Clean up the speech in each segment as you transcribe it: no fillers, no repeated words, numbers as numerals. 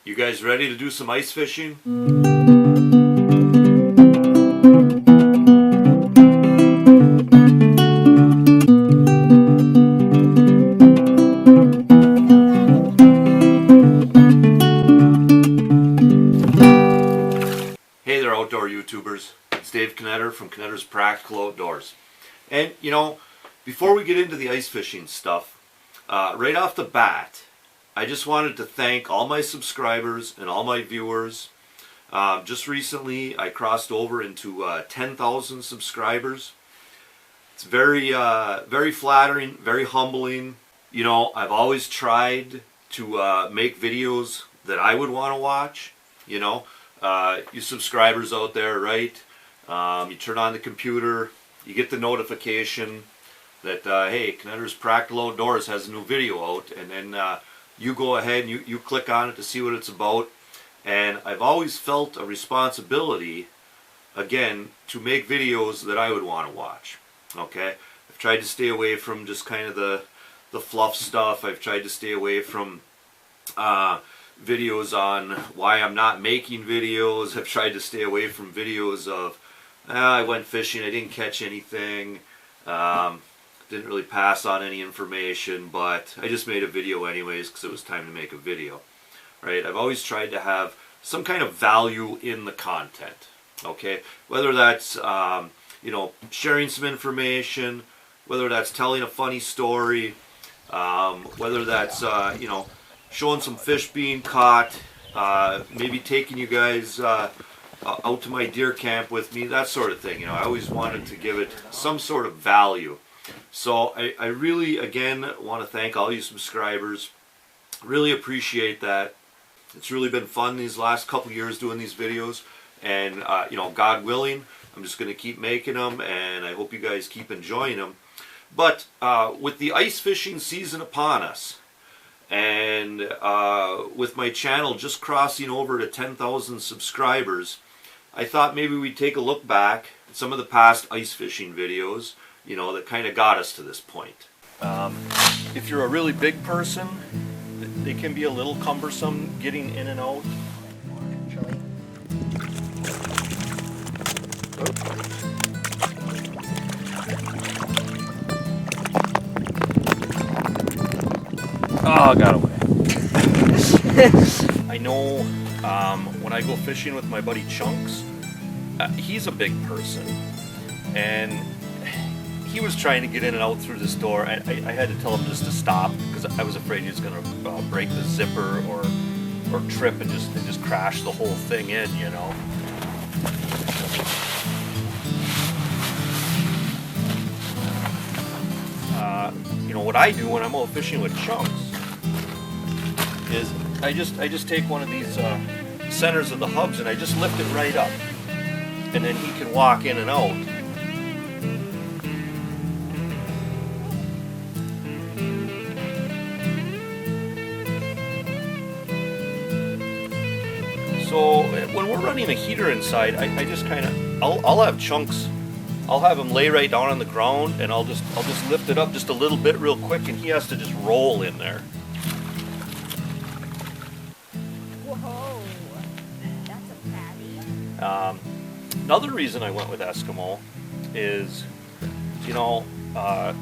You guys ready to do some ice fishing? Hey there, outdoor YouTubers. It's Dave Knetter from Knetter's Practical Outdoors. And you know, before we get into the ice fishing stuff, right off the bat, I just wanted to thank all my subscribers and all my viewers. Just recently, I crossed over into 10,000 subscribers. It's very flattering, very humbling. You know, I've always tried to make videos that I would want to watch. You know, you subscribers out there, right? You turn on the computer, you get the notification that, hey, Knetter's Practical Outdoors has a new video out, and then you go ahead and you click on it to see what it's about. And I've always felt a responsibility, again, to make videos that I would want to watch. Okay? I've tried to stay away from just kind of the fluff stuff. I've tried to stay away from videos on why I'm not making videos. I've tried to stay away from videos of, I went fishing, I didn't catch anything. Didn't really pass on any information, but I just made a video anyways because it was time to make a video, right? I've always tried to have some kind of value in the content, okay? Whether that's, you know, sharing some information, whether that's telling a funny story, whether that's, you know, showing some fish being caught, maybe taking you guys out to my deer camp with me, that sort of thing. You know, I always wanted to give it some sort of value. So I really, again, want to thank all you subscribers. Really appreciate that. It's really been fun these last couple years doing these videos. And, you know, God willing, I'm just going to keep making them, and I hope you guys keep enjoying them. But with the ice fishing season upon us, and with my channel just crossing over to 10,000 subscribers, I thought maybe we'd take a look back at some of the past ice fishing videos, you know, that kind of got us to this point. If you're a really big person, they can be a little cumbersome getting in and out. Oh, got away. I know when I go fishing with my buddy Chunks, he's a big person, and he was trying to get in and out through this door. I had to tell him just to stop because I was afraid he was going to break the zipper or trip and just crash the whole thing in, you know. You know what I do when I'm out fishing with Chunks is I just take one of these centers of the hubs and I just lift it right up, and then he can walk in and out. So when we're running a heater inside, I just kind of, I'll have Chunks, I'll have him lay right down on the ground, and I'll just lift it up just a little bit real quick, and he has to just roll in there. Whoa, that's a fatty. Another reason I went with Eskimo is, you know, I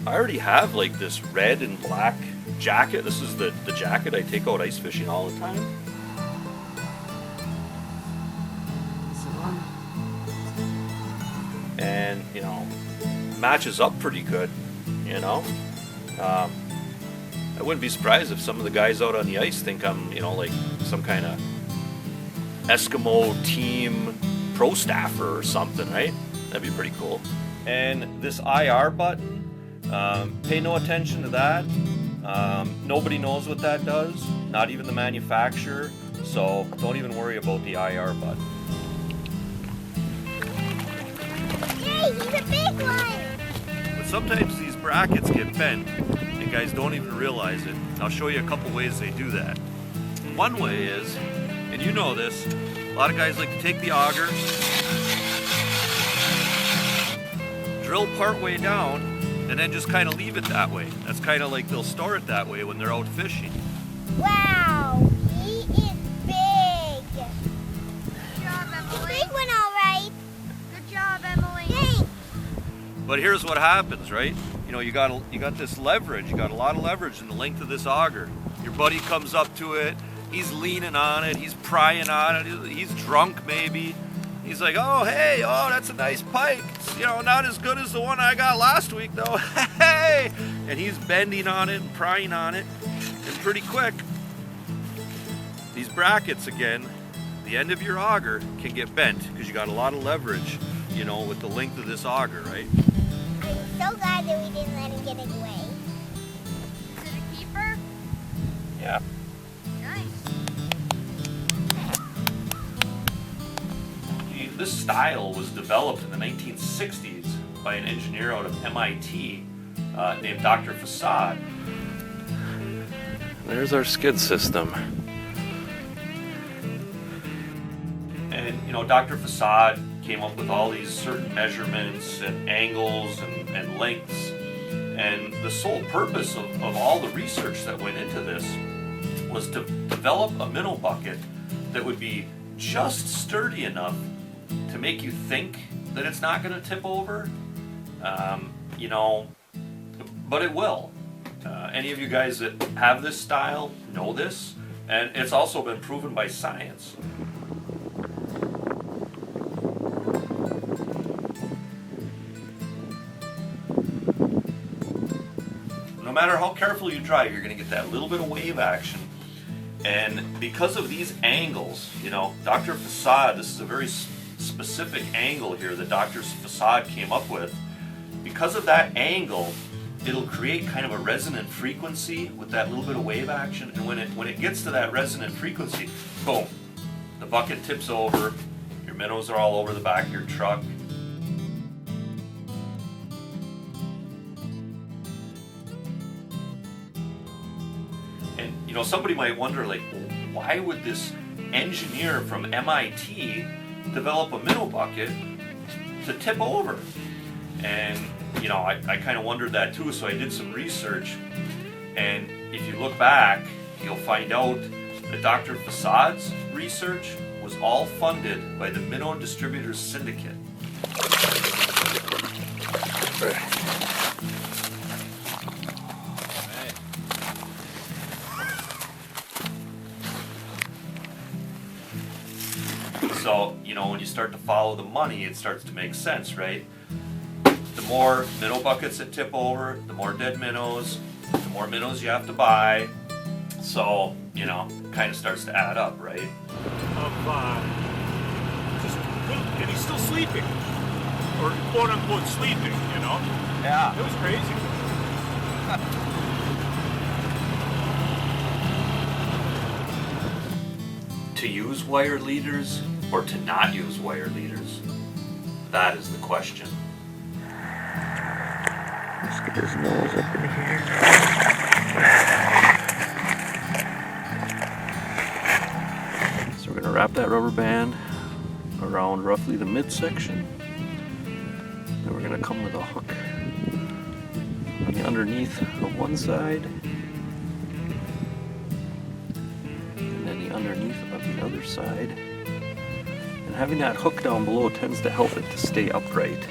already have like this red and black jacket. This is the jacket I take out ice fishing all the time. And, you know, matches up pretty good, you know. I wouldn't be surprised if some of the guys out on the ice think I'm, you know, like some kind of Eskimo team pro staffer or something, right? That'd be pretty cool. And this IR button, pay no attention to that. Nobody knows what that does, not even the manufacturer, so don't even worry about the IR button. Yay, he's a big one! But sometimes these brackets get bent, and guys don't even realize it. I'll show you a couple ways they do that. One way is, and you know this, a lot of guys like to take the auger, drill part way down, and then just kind of leave it that way. That's kind of like they'll store it that way when they're out fishing. Wow, he But here's what happens, right? You know, you got this leverage. You got a lot of leverage in the length of this auger. Your buddy comes up to it. He's leaning on it. He's prying on it. He's drunk maybe. He's like, oh, hey, oh, that's a nice pike. It's, you know, not as good as the one I got last week, though. Hey! And he's bending on it and prying on it. And pretty quick, these brackets again, the end of your auger can get bent because you got a lot of leverage, you know, with the length of this auger, right? I'm so glad that we didn't let him get it away. Is it a keeper? Yeah. Nice. This style was developed in the 1960s by an engineer out of MIT named Dr. Facade. There's our skid system. And, you know, Dr. Facade came up with all these certain measurements and angles and lengths. And the sole purpose of all the research that went into this was to develop a minnow bucket that would be just sturdy enough to make you think that it's not going to tip over, you know, but it will. Any of you guys that have this style know this, and it's also been proven by science. No matter how careful you drive, you're going to get that little bit of wave action. And because of these angles, you know, Dr. Facade, this is a very specific angle here that Dr. Facade came up with. Because of that angle, it'll create kind of a resonant frequency with that little bit of wave action. And when it gets to that resonant frequency, boom, the bucket tips over, your minnows are all over the back of your truck. And you know, somebody might wonder, like, why would this engineer from MIT develop a minnow bucket to tip over? And you know, I kind of wondered that too, so I did some research. And if you look back, you'll find out that Dr. Facade's research was all funded by the Minnow Distributors Syndicate. So, you know, when you start to follow the money, it starts to make sense, right? The more minnow buckets that tip over, the more dead minnows, the more minnows you have to buy. So, you know, kind of starts to add up, right? And he's still sleeping. Or quote unquote sleeping, you know? Yeah. It was crazy. To use wire leaders or to not use wire leaders? That is the question. Let's get his nose up in here. So we're going to wrap that rubber band around roughly the midsection. Then we're going to come with a hook on the underneath of one side. And then the underneath of the other side. And having that hook down below tends to help it to stay upright.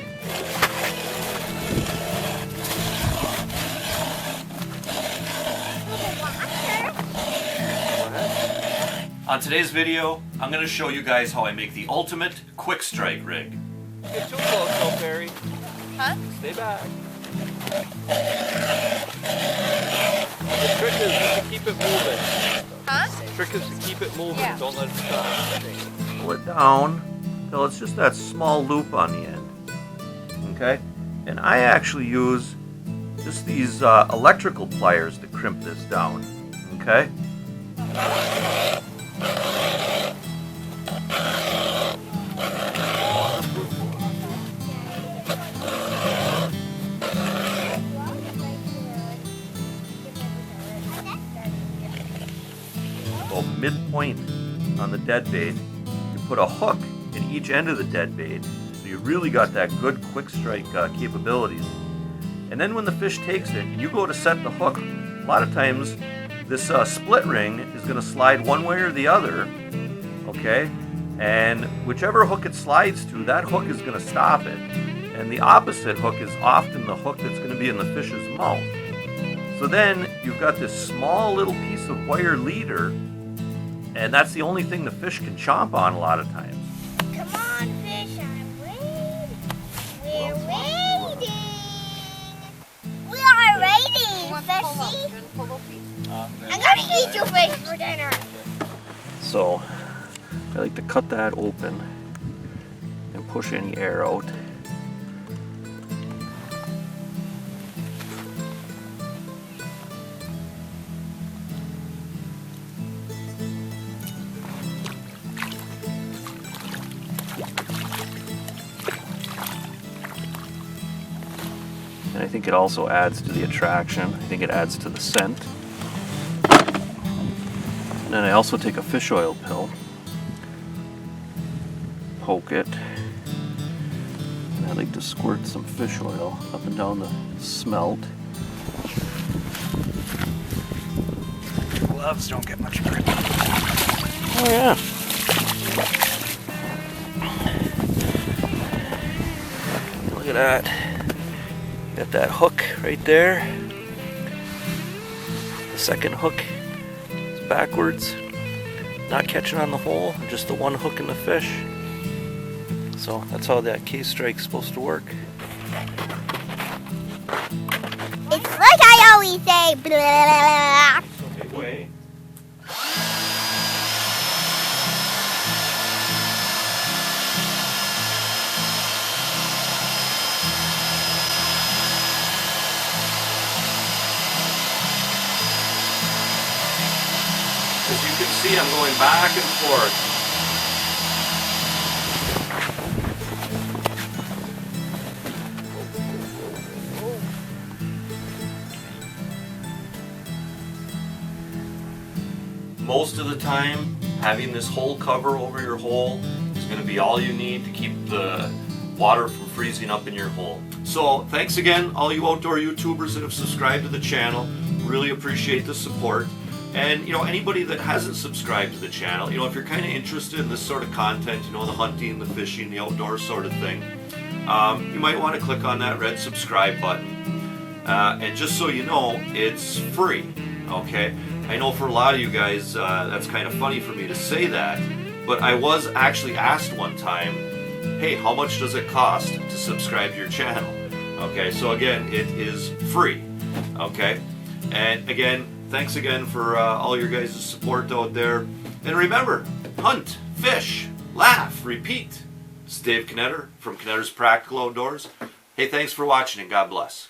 On today's video, I'm going to show you guys how I make the ultimate quick strike rig. Get too close, though, Perry. Huh? Stay back. The trick is to keep it moving. Huh? The trick is to keep it moving. Yeah. Don't let it stop. Pull it down till it's just that small loop on the end. Okay? And I actually use just these electrical pliers to crimp this down. Okay? So midpoint on the dead bait, you put a hook in each end of the dead bait, so you really got that good quick strike capabilities. And then when the fish takes it, and you go to set the hook, a lot of times this split ring is going to slide one way or the other, okay? And whichever hook it slides to, that hook is going to stop it. and the opposite hook is often the hook that's going to be in the fish's mouth. So then you've got this small little piece of wire leader, and that's the only thing the fish can chomp on a lot of times. Come on, fish, I'm waiting. We're waiting. We are waiting, fishy. I'm gonna eat your fish for dinner. So I like to cut that open and push any air out. And I think it also adds to the attraction. I think it adds to the scent. And then I also take a fish oil pill, poke it, and I like to squirt some fish oil up and down the smelt. Gloves don't get much grip. Oh yeah. Look at that. Got that hook right there. The second hook is backwards, not catching on the hole, just the one hook in the fish. So that's how that K-Strike's supposed to work. It's like I always say, blah. Wait. As you can see, I'm going back and forth. Most of the time, having this hole cover over your hole is going to be all you need to keep the water from freezing up in your hole. So thanks again, all you outdoor YouTubers that have subscribed to the channel. Really appreciate the support. And anybody that hasn't subscribed to the channel, if you're kind of interested in this sort of content, the hunting, the fishing, the outdoor sort of thing, you might want to click on that red subscribe button. And just so you know, it's free. Okay, I know for a lot of you guys that's kind of funny for me to say that, but I was actually asked one time, hey, how much does it cost to subscribe to your channel? Okay, so again, it is free. Okay, and again, thanks again for all your guys' support out there. And remember, hunt, fish, laugh, repeat. It's Dave Knetter from Knetter's Practical Outdoors. Hey, thanks for watching and God bless.